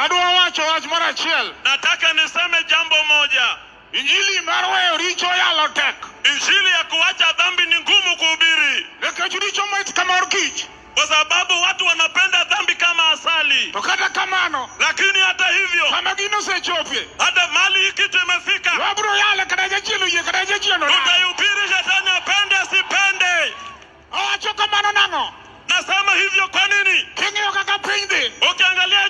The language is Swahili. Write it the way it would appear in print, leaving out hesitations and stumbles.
Adwa wacho wach mar achiel. Nataka niseme jambo moja. Injili mar weyo richo yalo tek. Injili ya kuacha dhambi ni ngumu kuhubiri. Nikech richo mit kamar kich. Kwa sababu watu wanapenda dhambi kama asali. To kata kamano, Lakini hata hivyo, kama gino osechopie, hata mali hii kitu imefika, wabro yale kada jachielo yie kada jachielo. tutahubiri shetani apende asipende. Awacho kamano nang'o? Nasema hivyo kwa nini? King'iyo kaka piny dhi. Ukiangalia